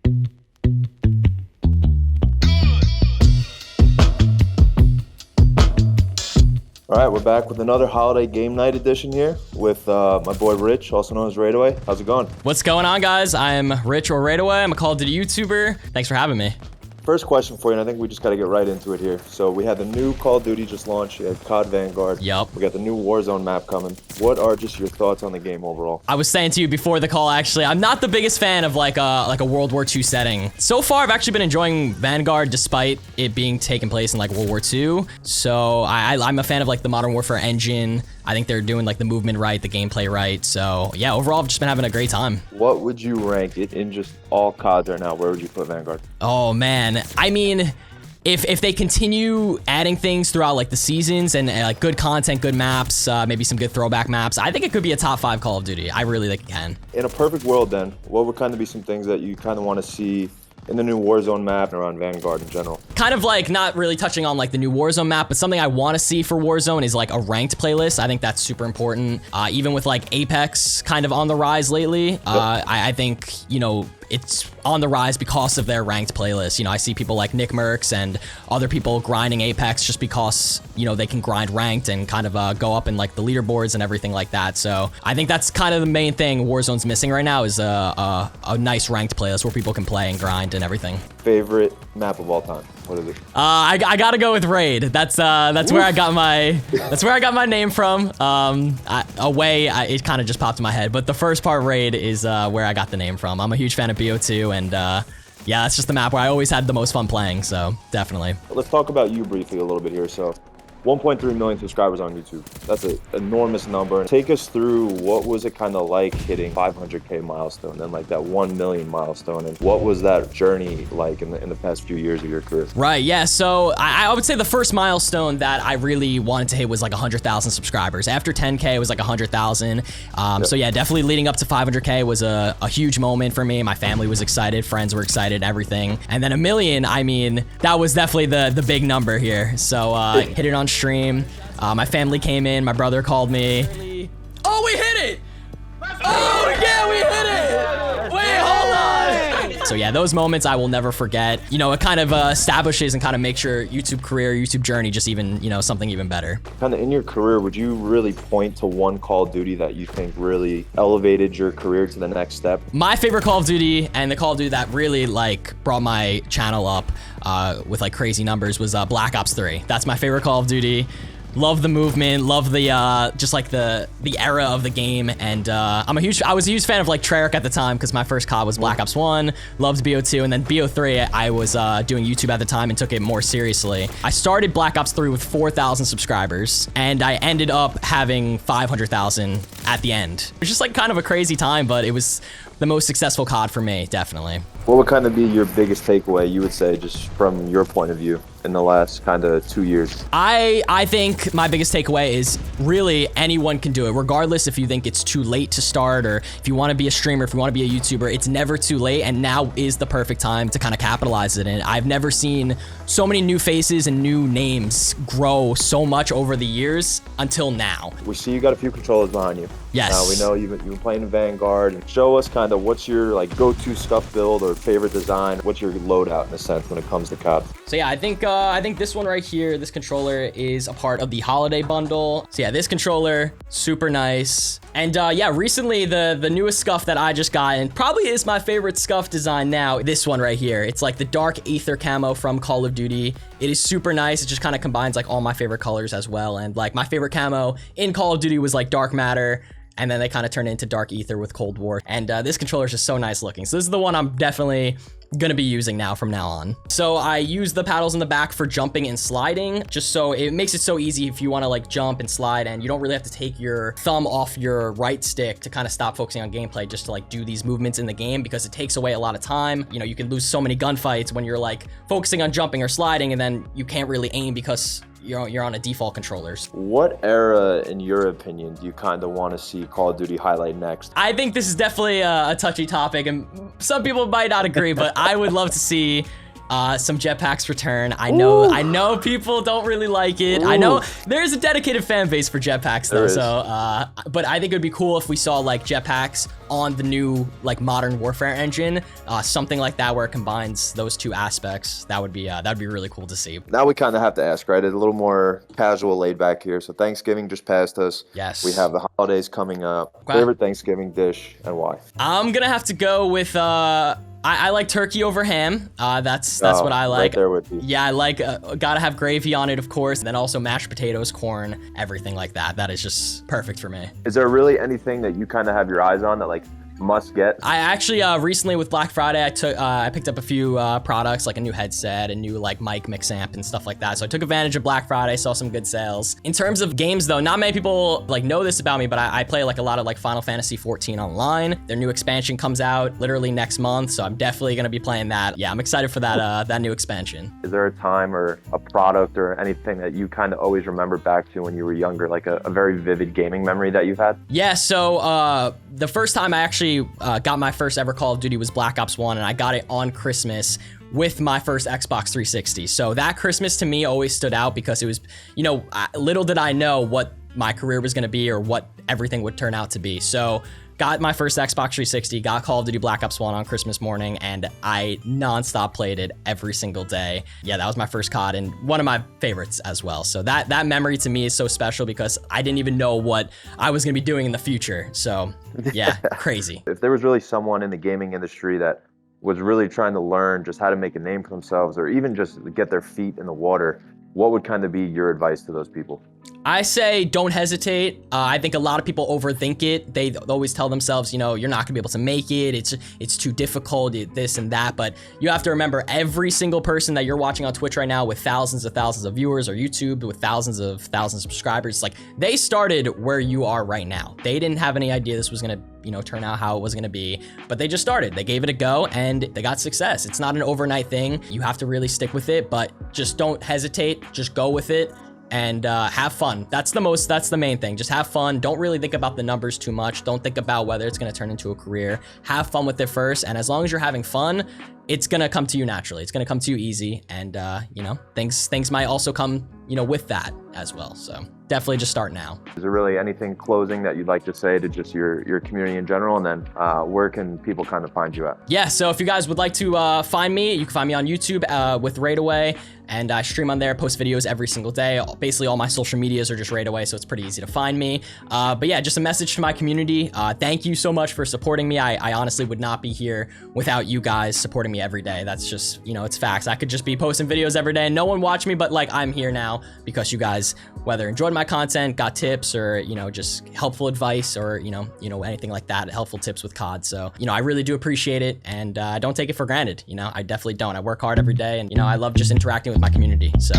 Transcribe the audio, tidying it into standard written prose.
All right, we're back with another holiday game night edition here with my boy Rich, also known as RaidAway. How's it going? What's going on, guys? I'm Rich or RaidAway. I'm a Call of Duty YouTuber. Thanks for having me. First question for you, and I think we just got to get right into it here. So we had the new Call of Duty just launched. You had COD Vanguard. Yup. We got the new Warzone map coming. What are just your thoughts on the game overall? I was saying to you before the call, actually, I'm not the biggest fan of like a World War II setting. So far, I've actually been enjoying Vanguard despite it being taking place in like World War II. So I'm a fan of like the Modern Warfare engine. I think they're doing like the movement right, the gameplay right. So yeah, overall, I've just been having a great time. What would you rank it in just all CODs right now? Where would you put Vanguard? Oh man, I mean, if they continue adding things throughout like the seasons and like good content, good maps, maybe some good throwback maps, I think it could be a top 5 Call of Duty. I really think it can. In a perfect world then, what would kind of be some things that you kind of want to see in the new Warzone map and around Vanguard in general? Kind of like not really touching on like the new Warzone map, but something I want to see for Warzone is like a ranked playlist. I think that's super important. Even with like Apex kind of on the rise lately, I think, you know, it's on the rise because of their ranked playlist. You know, I see people like Nick Merckx and other people grinding Apex just because, you know, they can grind ranked and kind of go up in like the leaderboards and everything like that. So I think that's kind of the main thing Warzone's missing right now is a nice ranked playlist where people can play and grind and everything. Favorite map of all time? What is it? I gotta go with Raid. That's where I got my name from. Away, it kind of just popped in my head, but the first part, Raid, is where I got the name from. I'm a huge fan of BO2, and yeah, that's just the map where I always had the most fun playing. So definitely. Let's talk about you briefly a little bit here. So 1.3 million subscribers on YouTube. That's an enormous number. Take us through what was it kind of like hitting 500K milestone and like that 1 million milestone, and what was that journey like in the past few years of your career? Right, yeah, so I would say the first milestone that I really wanted to hit was like 100,000 subscribers. After 10K, it was like 100,000. So yeah, definitely leading up to 500K was a huge moment for me. My family was excited, friends were excited, everything. And then 1 million, I mean, that was definitely the big number here. So hit it on stream. My family came in, my brother called me. Oh, we hit it! Oh yeah, we hit it! Wait, hold on! So yeah, those moments I will never forget. You know, it kind of establishes and kind of makes your YouTube career, YouTube journey just even, you know, something even better. Kind of in your career, would you really point to one Call of Duty that you think really elevated your career to the next step? My favorite Call of Duty, and the Call of Duty that really like brought my channel up with like crazy numbers, was Black Ops 3. That's my favorite Call of Duty. Love the movement, love the just like the era of the game, and I was a huge fan of like Treyarch at the time because my first COD was Black Ops 1, loved BO2, and then BO3 I was doing YouTube at the time and took it more seriously. I started Black Ops 3 with 4,000 subscribers, and I ended up having 500,000 at the end. It was just like kind of a crazy time, but it was the most successful COD for me, definitely. What would kind of be your biggest takeaway, you would say, just from your point of view in the last kind of 2 years? I think my biggest takeaway is really anyone can do it, regardless if you think it's too late to start or if you want to be a streamer, if you want to be a YouTuber. It's never too late, and now is the perfect time to kind of capitalize it. And I've never seen so many new faces and new names grow so much over the years until now. We see you got a few controllers behind you. Yes. We know you've been playing in Vanguard. Show us kind of what's your like go-to SCUF build or favorite design. What's your loadout in a sense when it comes to COD? So yeah, I think this one right here, this controller is a part of the holiday bundle. So yeah, this controller, super nice. And yeah, recently the newest SCUF that I just got, and probably is my favorite SCUF design now, this one right here. It's like the dark Aether camo from Call of Duty. It is super nice. It just kind of combines like all my favorite colors as well. And like my favorite camo in Call of Duty was like dark matter, and then they kind of turned into dark Aether with Cold War. And this controller is just so nice looking. So this is the one I'm definitely gonna be using now from now on. So I use the paddles in the back for jumping and sliding, just so it makes it so easy if you want to like jump and slide, and you don't really have to take your thumb off your right stick to kind of stop focusing on gameplay just to like do these movements in the game, because it takes away a lot of time. You know, you can lose so many gunfights when you're like focusing on jumping or sliding, and then you can't really aim because you're on a default controllers. What era, in your opinion, do you kind of want to see Call of Duty highlight next? I think this is definitely a touchy topic, and some people might not agree, but I would love to see some jetpacks return. I know people don't really like it. Ooh. I know there's a dedicated fan base for jetpacks though. So, but I think it'd be cool if we saw like jetpacks on the new like Modern Warfare engine, something like that where it combines those two aspects. That'd be really cool to see. Now we kind of have to ask, right? It's a little more casual, laid back here. So Thanksgiving just passed us. Yes. We have the holidays coming up. Okay. Favorite Thanksgiving dish and why? I'm gonna have to go with I like turkey over ham. That's what I like. Right there with you. Yeah, I like gotta have gravy on it, of course, and then also mashed potatoes, corn, everything like that. That is just perfect for me. Is there really anything that you kind of have your eyes on that like must get? I actually recently with Black Friday, I picked up a few products like a new headset, a new like mic mix amp and stuff like that. So I took advantage of Black Friday, saw some good sales. In terms of games though, not many people like know this about me, but I play like a lot of like Final Fantasy 14 online. Their new expansion comes out literally next month, so I'm definitely gonna be playing that. Yeah, I'm excited for that that new expansion. Is there a time or a product or anything that you kind of always remember back to when you were younger, like a very vivid gaming memory that you've had? Yeah, so the first time I actually got my first ever Call of Duty was Black Ops 1, and I got it on Christmas with my first Xbox 360. So that Christmas to me always stood out because it was, you know, little did I know what my career was going to be or what everything would turn out to be. So got my first Xbox 360, got Call of Duty Black Ops 1 on Christmas morning, and I nonstop played it every single day. Yeah, that was my first COD and one of my favorites as well. So that memory to me is so special because I didn't even know what I was gonna be doing in the future. So yeah, crazy. If there was really someone in the gaming industry that was really trying to learn just how to make a name for themselves or even just get their feet in the water, what would kind of be your advice to those people? I say don't hesitate. I think a lot of people overthink it. They always tell themselves, you know, you're not gonna be able to make it. It's too difficult, this and that. But you have to remember every single person that you're watching on Twitch right now with thousands of viewers, or YouTube with thousands of subscribers, like they started where you are right now. They didn't have any idea this was gonna, you know, turn out how it was gonna be, but they just started. They gave it a go and they got success. It's not an overnight thing. You have to really stick with it, but just don't hesitate. Just go with it. And have fun. That's the main thing. Just have fun. Don't really think about the numbers too much. Don't think about whether it's gonna turn into a career. Have fun with it first. And as long as you're having fun, it's gonna come to you naturally. It's gonna come to you easy. And you know, things might also come, you know, with that as well. So definitely just start now. Is there really anything closing that you'd like to say to just your community in general? And then where can people kind of find you at? Yeah, so if you guys would like to find me, you can find me on YouTube with RaidAway. And I stream on there, post videos every single day. Basically, all my social medias are just RaidAway, so it's pretty easy to find me. But yeah, just a message to my community. Thank you so much for supporting me. I honestly would not be here without you guys supporting me every day. That's just, you know, it's facts. I could just be posting videos every day and no one watch me, but like I'm here now because you guys, whether enjoyed my content, got tips, or, you know, just helpful advice, or, you know, anything like that, helpful tips with COD. So, you know, I really do appreciate it, and I don't take it for granted. You know, I definitely don't. I work hard every day, and, you know, I love just interacting with my community. So